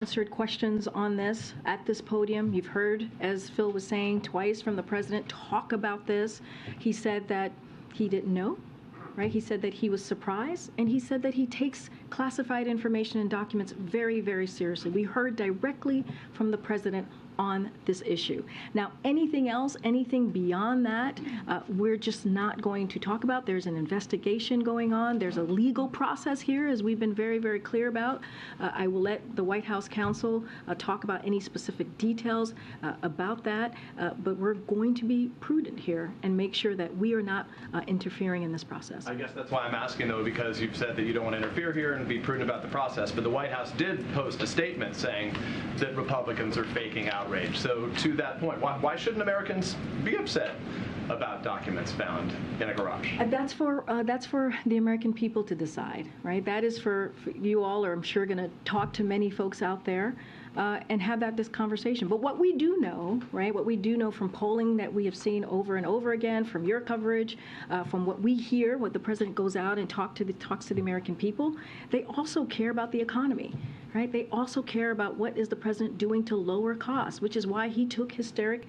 answered questions on this at this podium. You've heard, as Phil was saying, twice from the president talk about this. He said that he didn't know, right? He said that he was surprised, and he said that he takes classified information and documents very, very seriously. We heard directly from the president on this issue. Now, anything else, anything beyond that, we're just not going to talk about. There's an investigation going on. There's a legal process here, as we've been very, very clear about. I will let the White House counsel talk about any specific details about that, but we're going to be prudent here and make sure that we are not interfering in this process. I guess that's why I'm asking, though, because you've said that you don't want to interfere here and be prudent about the process, but the White House did post a statement saying that Republicans are faking outrage. So to that point, why shouldn't Americans be upset about documents found in a garage? That's for the American people to decide, right? That is for you all, or I'm sure going to talk to many folks out there and have this conversation. But what we do know, right, what we do know from polling that we have seen over and over again, from your coverage, from what we hear, what the president goes out and talks to the American people, they also care about the economy, right? They also care about what is the president doing to lower costs, which is why he took historic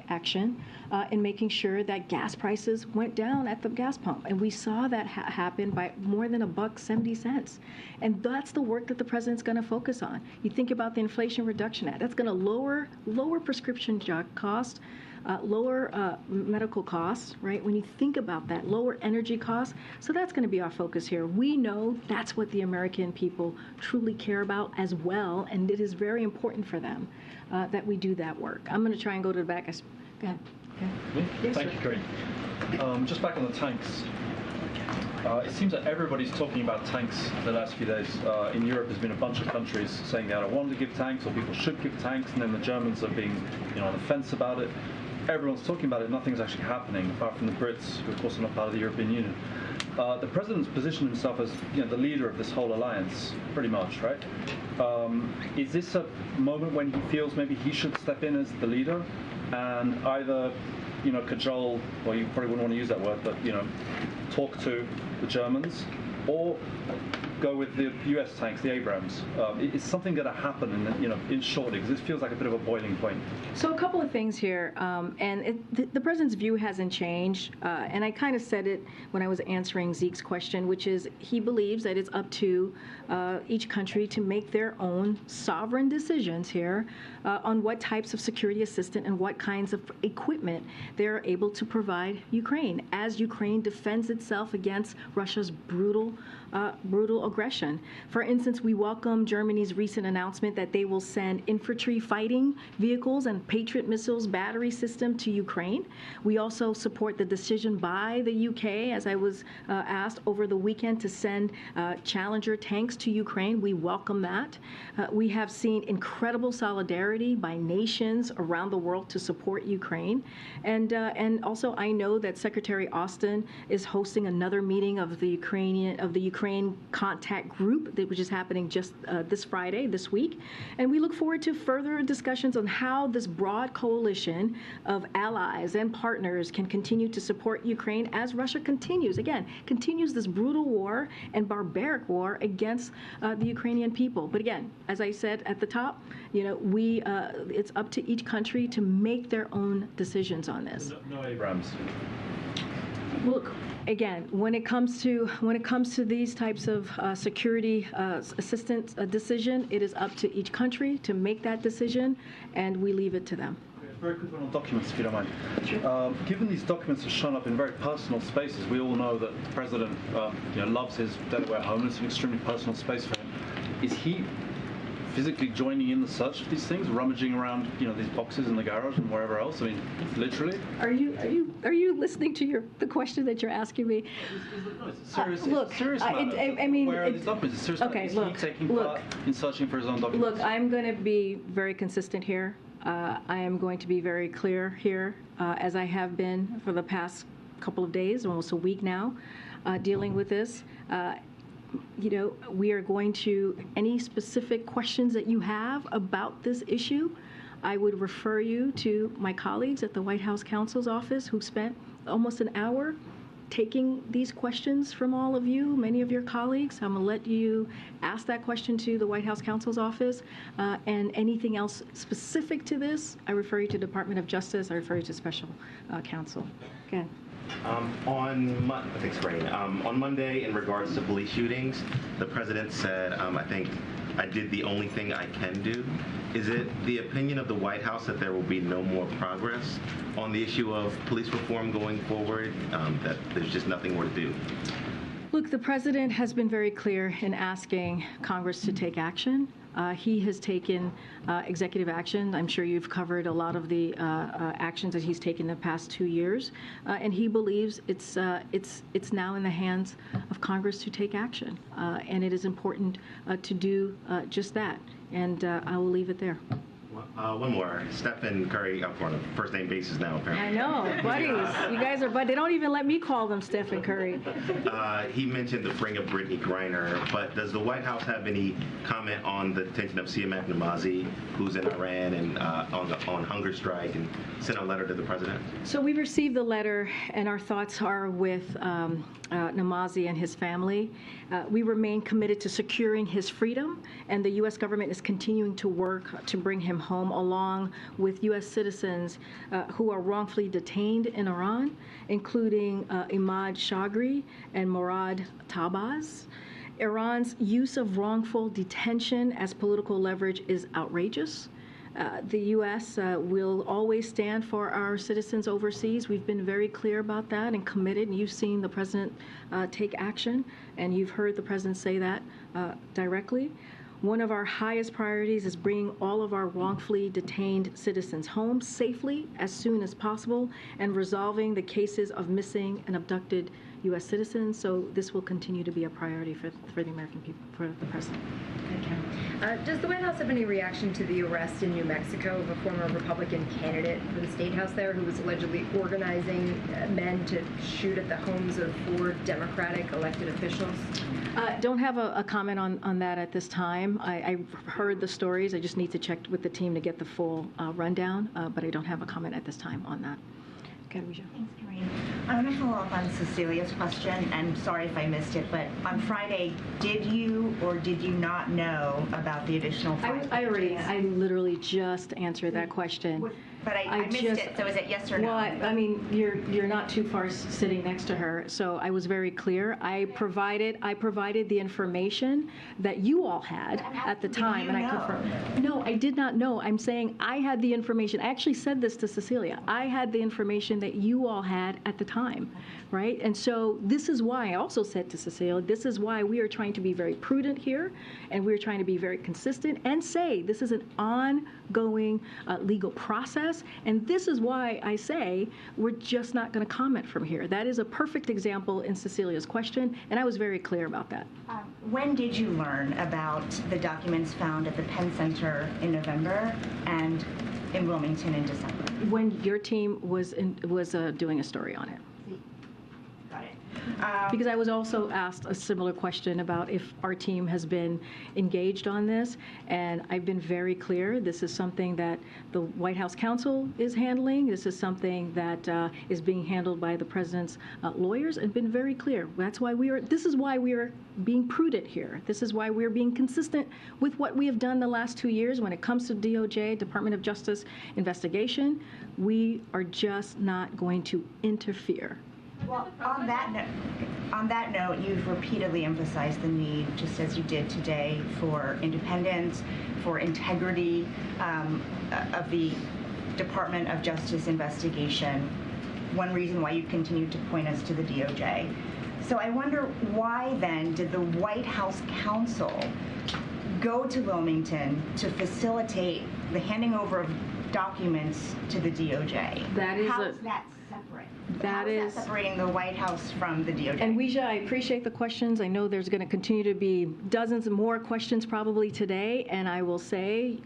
action in making sure that gas prices went down at the gas pump. And we saw that happen by more than $1.70. And that's the work that the president's going to focus on. You think about the Inflation Reduction Act. That's going to lower prescription drug costs, lower medical costs, right? When you think about that, lower energy costs. So that's going to be our focus here. We know that's what the American people truly care about as well, and it is very important for them that we do that work. I'm going to try and go to the back. Go ahead. Okay. Yes, Thank you, Corinne. Just back on the tanks. It seems that everybody's talking about tanks the last few days. In Europe, there's been a bunch of countries saying they don't want to give tanks, or people should give tanks, and then the Germans are being, on the fence about it. Everyone's talking about it. Nothing's actually happening, apart from the Brits, who of course are not part of the European Union. The president's positioned himself as the leader of this whole alliance, pretty much, right? Is this a moment when he feels maybe he should step in as the leader and either, cajole, or you probably wouldn't want to use that word, but talk to the Germans, or go with the U.S. tanks, the Abrams? Is something going to happen in shortly? Because this feels like a bit of a boiling point. So a couple of things here, and the president's view hasn't changed, and I kind of said it when I was answering Zeke's question, which is he believes that it's up to each country to make their own sovereign decisions here on what types of security assistance and what kinds of equipment they're able to provide Ukraine as Ukraine defends itself against Russia's brutal aggression. For instance, we welcome Germany's recent announcement that they will send infantry fighting vehicles and Patriot missiles battery system to Ukraine. We also support the decision by the UK, as I was asked over the weekend, to send Challenger tanks to Ukraine. We welcome that. We have seen incredible solidarity by nations around the world to support Ukraine. And also I know that Secretary Austin is hosting another meeting of the Ukraine contact group, which is happening just this Friday, this week. And we look forward to further discussions on how this broad coalition of allies and partners can continue to support Ukraine as Russia continues this brutal war and barbaric war against the Ukrainian people. But again, as I said at the top, it's up to each country to make their own decisions on this. No Abrams. Look, again, when it comes to these types of security assistance decision, it is up to each country to make that decision, and we leave it to them. Very quick one on documents, if you don't mind. Sure. Given these documents have shown up in very personal spaces, we all know that the president loves his Delaware home. It's an extremely personal space for him. Is he physically joining in the search of these things, rummaging around, these boxes in the garage and wherever else? I mean, literally. Are you listening to the question that you're asking me? It's a serious matter. I mean, where are these documents? It's a serious matter. Is he taking part in searching for his own documents? Look, I'm going to be very consistent here. I am going to be very clear here, as I have been for the past couple of days, almost a week now, dealing with this. We are going to, any specific questions that you have about this issue, I would refer you to my colleagues at the White House counsel's office who spent almost an hour taking these questions from all of you, many of your colleagues. I'm going to let you ask that question to the White House counsel's office. And anything else specific to this, I refer you to Department of Justice. I refer you to Special Counsel. Again. On Monday, in regards to police shootings, the president said, I think I did the only thing I can do. Is it the opinion of the White House that there will be no more progress on the issue of police reform going forward, that there's just nothing more to do? Look, the president has been very clear in asking Congress to take action. He has taken executive action. I'm sure you've covered a lot of the actions that he's taken the past 2 years, and he believes it's now in the hands of Congress to take action, and it is important to do just that. And I will leave it there. One more. Stephen Curry, up on a first-name basis now, apparently. I know, buddies. You guys are, but they don't even let me call them Stephen Curry. He mentioned the freeing of Brittany Griner, but does the White House have any comment on the detention of Siamak Namazi, who's in Iran and on hunger strike, and sent a letter to the president? So we received the letter, and our thoughts are with Namazi and his family. We remain committed to securing his freedom, and the U.S. government is continuing to work to bring him home, along with U.S. citizens who are wrongfully detained in Iran, including Imad Shagri and Morad Tabaz. Iran's use of wrongful detention as political leverage is outrageous. The U.S. will always stand for our citizens overseas. We've been very clear about that and committed. And you've seen the president take action, and you've heard the president say that directly. One of our highest priorities is bringing all of our wrongfully detained citizens home safely as soon as possible and resolving the cases of missing and abducted U.S. citizens. So this will continue to be a priority for the American people, for the president. Okay. Does the White House have any reaction to the arrest in New Mexico of a former Republican candidate for the state house there who was allegedly organizing men to shoot at the homes of 4 Democratic elected officials? Don't have a comment on that at this time. I heard the stories. I just need to check with the team to get the full rundown, but I don't have a comment at this time on that. Okay, Risha. Thanks, Karine. I want to follow up on Cecilia's question, and sorry if I missed it, but on Friday, did you or did you not know about the additional 5 I literally just answered that question. But I missed it, so is it yes or no? Well, I mean, you're not too far sitting next to her, so I was very clear. I provided the information that you all had at the time, and I confirmed. No, I did not know. I'm saying I had the information. I actually said this to Cecilia. I had the information that you all had at the time, right? And so this is why I also said to Cecilia, this is why we are trying to be very prudent here, and we're trying to be very consistent and say this is an ongoing legal process. And this is why I say we're just not going to comment from here. That is a perfect example in Cecilia's question, and I was very clear about that. When did you learn about the documents found at the Penn Center in November and in Wilmington in December? When your team was doing a story on it. Got it. Because I was also asked a similar question about if our team has been engaged on this, and I've been very clear. This is something that the White House counsel is handling. This is something that is being handled by the president's lawyers, and been very clear. That's why this is why we are being prudent here. This is why we're being consistent with what we have done the last 2 years when it comes to DOJ, Department of Justice investigation. We are just not going to interfere. Well, on that note, you've repeatedly emphasized the need, just as you did today, for independence, for integrity of the Department of Justice investigation. One reason why you continue to point us to the DOJ. So I wonder why then did the White House counsel go to Wilmington to facilitate the handing over of documents to the DOJ? How is that separate? How is that separating the White House from the DOJ? And Weijia, I appreciate the questions. I know there's going to continue to be dozens more questions probably today, and I will say,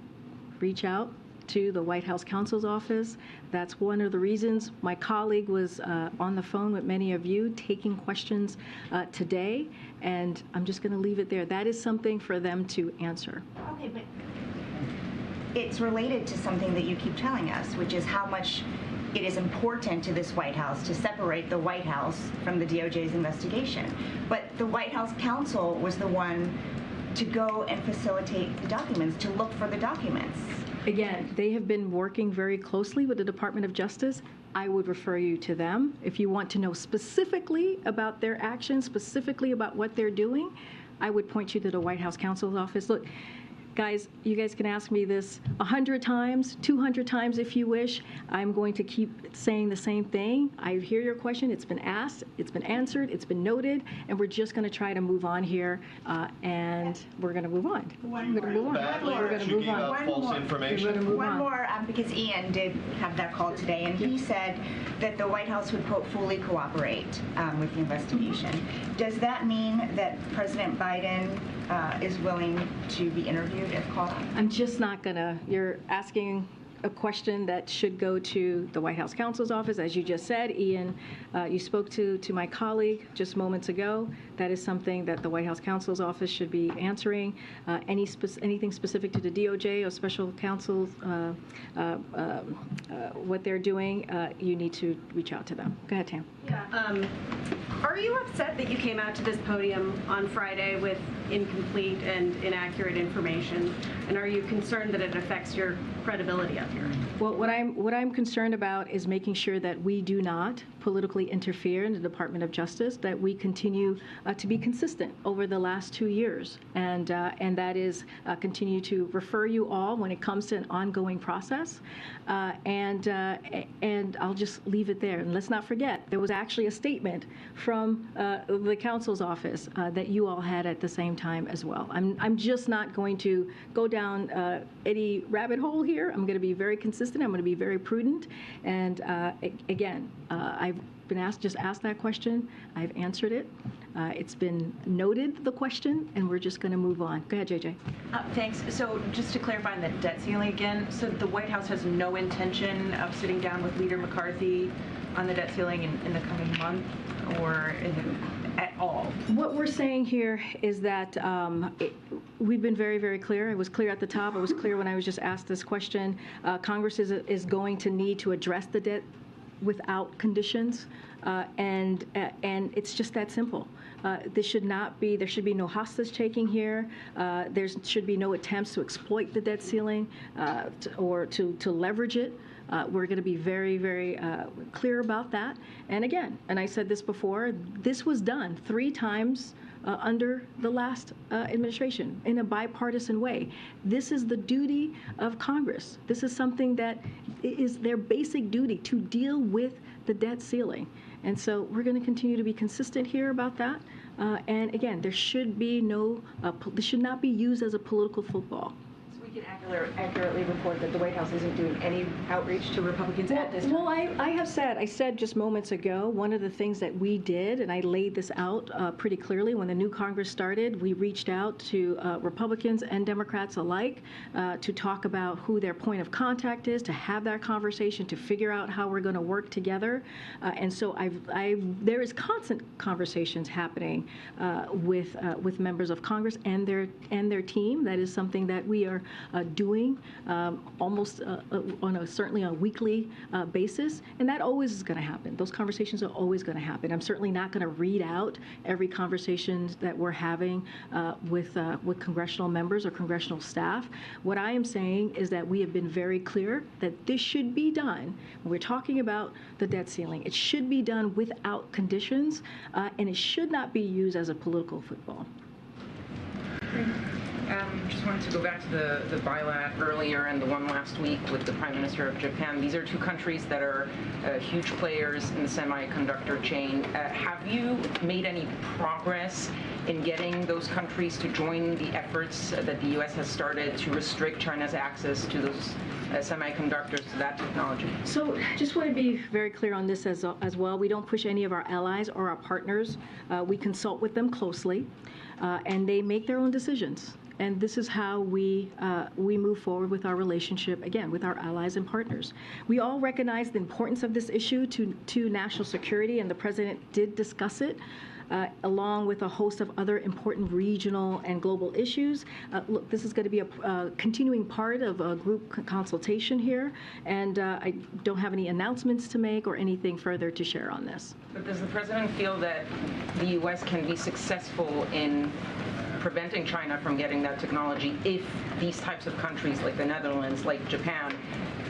reach out to the White House counsel's office. That's one of the reasons my colleague was on the phone with many of you taking questions today, and I'm just going to leave it there. That is something for them to answer. Okay, but it's related to something that you keep telling us, which is how much it is important to this White House to separate the White House from the DOJ's investigation. But the White House counsel was the one to go and facilitate the documents, to look for the documents. Again, they have been working very closely with the Department of Justice. I would refer you to them. If you want to know specifically about their actions, specifically about what they're doing, I would point you to the White House counsel's office. Look, guys, you guys can ask me this 100 times, 200 times if you wish. I'm going to keep saying the same thing. I hear your question. It's been asked, it's been answered, it's been noted, and we're just going to try to move on here, and we're going to move on. We're going to move on. We're going to move on. False information. One more, because Ian did have that call today, and he said that the White House would, quote, fully cooperate with the investigation. Does that mean that President Biden is willing to be interviewed if called? I'm just not gonna, you're asking a question that should go to the White House counsel's office. As you just said, Ian, you spoke to my colleague just moments ago. That is something that the White House counsel's office should be answering. Anything specific to the DOJ or special counsels, what they're doing, you need to reach out to them. Go ahead, Tam. Yeah. Are you upset that you came out to this podium on Friday with incomplete and inaccurate information? And are you concerned that it affects your credibility up here? Well, what I'm concerned about is making sure that we do not politically interfere in the Department of Justice, that we continue to be consistent over the last 2 years, and that is continue to refer you all when it comes to an ongoing process, and I'll just leave it there. And let's not forget, there was actually a statement from the counsel's office that you all had at the same time as well. I'm just not going to go down any rabbit hole here. I'm going to be very consistent. I'm going to be very prudent. And again, I've been asked that question. I've answered it. It's been noted, the question, and we're just going to move on. Go ahead, JJ. Thanks. So just to clarify on the debt ceiling again, so the White House has no intention of sitting down with Leader McCarthy on the debt ceiling in the coming month, or is it at all? What we're saying here is that we've been very, very clear. I was clear at the top. I was clear when I was just asked this question. Congress is going to need to address the debt without conditions, and it's just that simple. There should be no hostage taking here. There should be no attempts to exploit the debt ceiling or to leverage it. We're going to be very, very clear about that. And again, and I said this before, this was done 3 times under the last administration in a bipartisan way. This is the duty of Congress. This is something that is their basic duty, to deal with the debt ceiling. And so we're going to continue to be consistent here about that. And again, there should be this should not be used as a political football. We can accurately report that the White House isn't doing any outreach to Republicans at this time. Well, I said just moments ago, one of the things that we did, and I laid this out pretty clearly when the new Congress started, we reached out to Republicans and Democrats alike to talk about who their point of contact is, to have that conversation, to figure out how we're going to work together. And so there is constant conversations happening with members of Congress and their team. That is something that we are doing almost certainly on a weekly basis, and that always is going to happen. Those conversations are always going to happen. I'm certainly not going to read out every conversation that we're having with congressional members or congressional staff. What I am saying is that we have been very clear that this should be done. When we're talking about the debt ceiling, it should be done without conditions, and it should not be used as a political football. Just wanted to go back to the bilat earlier and the one last week with the Prime Minister of Japan. These are 2 countries that are huge players in the semiconductor chain. Have you made any progress in getting those countries to join the efforts that the U.S. has started to restrict China's access to those semiconductors, to that technology? So just want to be very clear on this as well. We don't push any of our allies or our partners. We consult with them closely, and they make their own decisions. And this is how we move forward with our relationship, again, with our allies and partners. We all recognize the importance of this issue to national security, and the President did discuss it along with a host of other important regional and global issues. Look, this is going to be a continuing part of a group consultation here, and I don't have any announcements to make or anything further to share on this. But does the president feel that the U.S. can be successful in preventing China from getting that technology if these types of countries like the Netherlands, like Japan,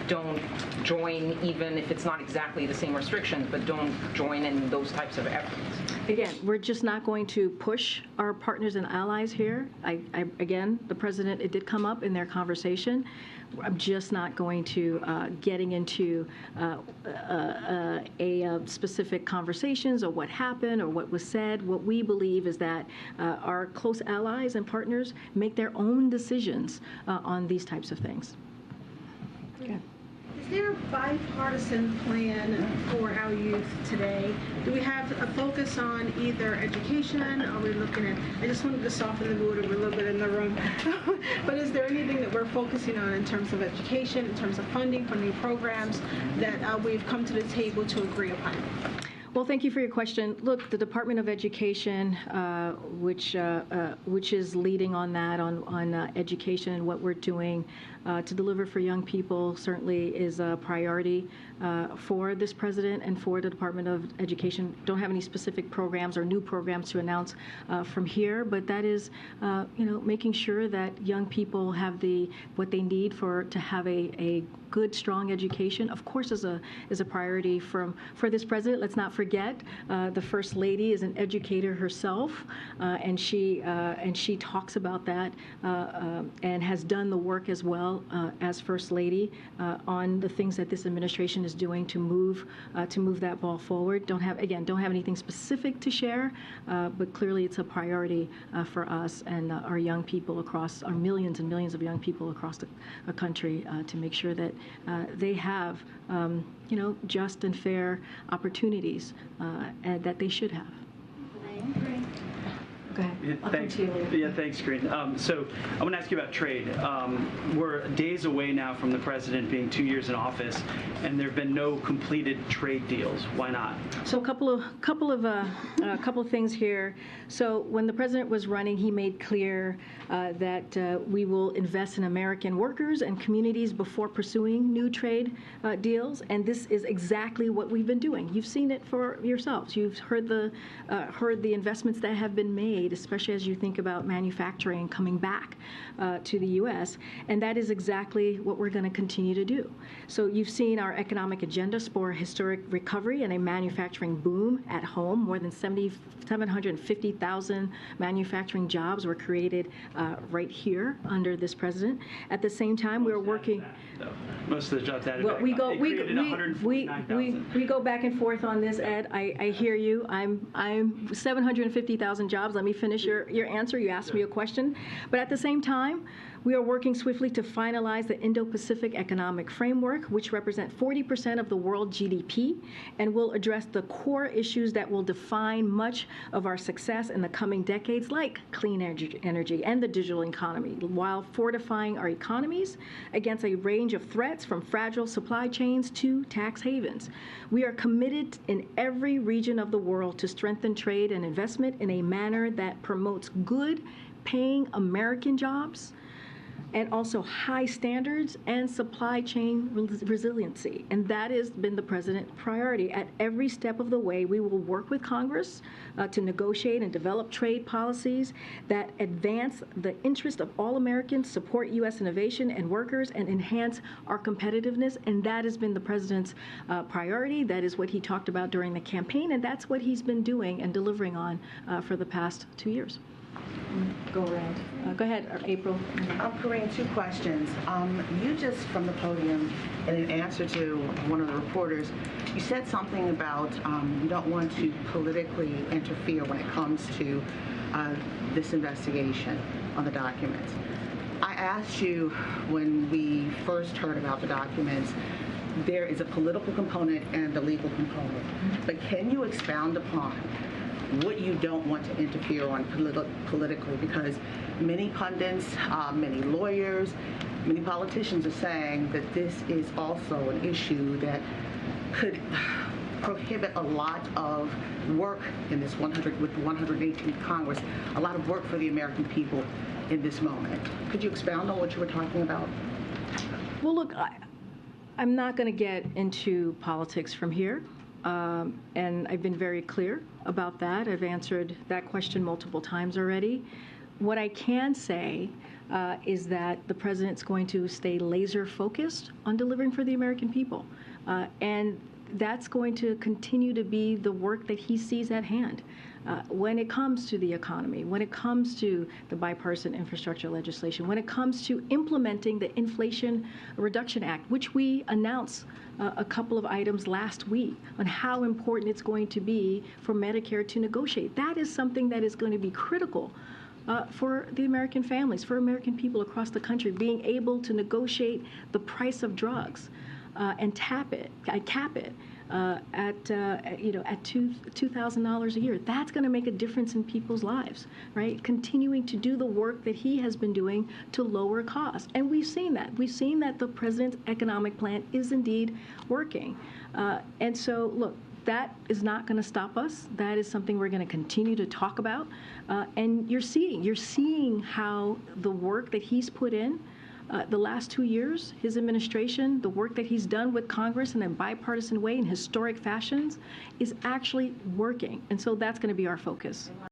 don't join, even if it's not exactly the same restrictions, but don't join in those types of efforts? Again, we're just not going to push our partners and allies here. Again, the president, it did come up in their conversation. I'm just not going to getting into specific conversations or what happened or what was said. What we believe is that our close allies and partners make their own decisions on these types of things. Okay. Is there a bipartisan plan for our youth today? Do we have a focus on either education? Are we looking at, I just wanted to soften the mood a little bit in the room, but is there anything that we're focusing on in terms of education, in terms of funding programs that we've come to the table to agree upon? Well, thank you for your question. Look, the Department of Education, which is leading on that, on education and what we're doing to deliver for young people, certainly is a priority for this president and for the Department of Education. Don't have any specific programs or new programs to announce from here, but that is, making sure that young people have what they need to have a good, strong education. Of course, is a priority for this president. Let's not forget, the First Lady is an educator herself, and she talks about that and has done the work as well as First Lady on the things that this administration is doing to move that ball forward. Don't have anything specific to share, but clearly it's a priority for us and our young people across our millions and millions of young people across the country to make sure that they have just and fair opportunities and that they should have. Go ahead. Thanks, Corinne. So I want to ask you about trade. We're days away now from the president being 2 years in office, and there have been no completed trade deals. Why not? So a couple of things here. So when the president was running, he made clear that we will invest in American workers and communities before pursuing new trade deals, and this is exactly what we've been doing. You've seen it for yourselves. You've heard the investments that have been made, especially as you think about manufacturing coming back to the U.S., and that is exactly what we're going to continue to do. So you've seen our economic agenda spur historic recovery and a manufacturing boom at home. More than 750,000 manufacturing jobs were created right here under this president. At the same time, we're working. Most of the jobs added. Well, we go back and forth on this, Ed. I hear you. I'm 750,000 jobs. Let me finish your answer. You asked me a question, but at the same time, we are working swiftly to finalize the Indo-Pacific Economic Framework, which represent 40% of the world GDP, and will address the core issues that will define much of our success in the coming decades, like clean energy and the digital economy, while fortifying our economies against a range of threats from fragile supply chains to tax havens. We are committed in every region of the world to strengthen trade and investment in a manner that promotes good, paying American jobs, and also high standards and supply chain resiliency. And that has been the president's priority. At every step of the way, we will work with Congress to negotiate and develop trade policies that advance the interest of all Americans, support U.S. innovation and workers, and enhance our competitiveness. And that has been the president's priority. That is what he talked about during the campaign, and that's what he's been doing and delivering on for the past 2 years. Go around. Go ahead, April. Corinne, two questions. You just, from the podium, in an answer to one of the reporters, you said something about you don't want to politically interfere when it comes to this investigation on the documents. I asked you when we first heard about the documents, there is a political component and a legal component. But can you expound upon what you don't want to interfere on politically? Because many pundits, many lawyers, many politicians are saying that this is also an issue that could prohibit a lot of work in this 118th Congress, a lot of work for the American people in this moment. Could you expound on what you were talking about? Well, look, I'm not going to get into politics from here, and I've been very clear about that. I've answered that question multiple times already. What I can say is that the president's going to stay laser focused on delivering for the American people, and that's going to continue to be the work that he sees at hand. When it comes to the economy, when it comes to the bipartisan infrastructure legislation, when it comes to implementing the Inflation Reduction Act, which we announced a couple of items last week on how important it's going to be for Medicare to negotiate. That is something that is going to be critical for the American families, for American people across the country, being able to negotiate the price of drugs and cap it at $2,000 a year. That's going to make a difference in people's lives, right? Continuing to do the work that he has been doing to lower costs. And we've seen that. We've seen that the president's economic plan is indeed working. And so, look, that is not going to stop us. That is something we're going to continue to talk about. And you're seeing how the work that he's put in the last 2 years, his administration, the work that he's done with Congress in a bipartisan way in historic fashions is actually working. And so that's going to be our focus.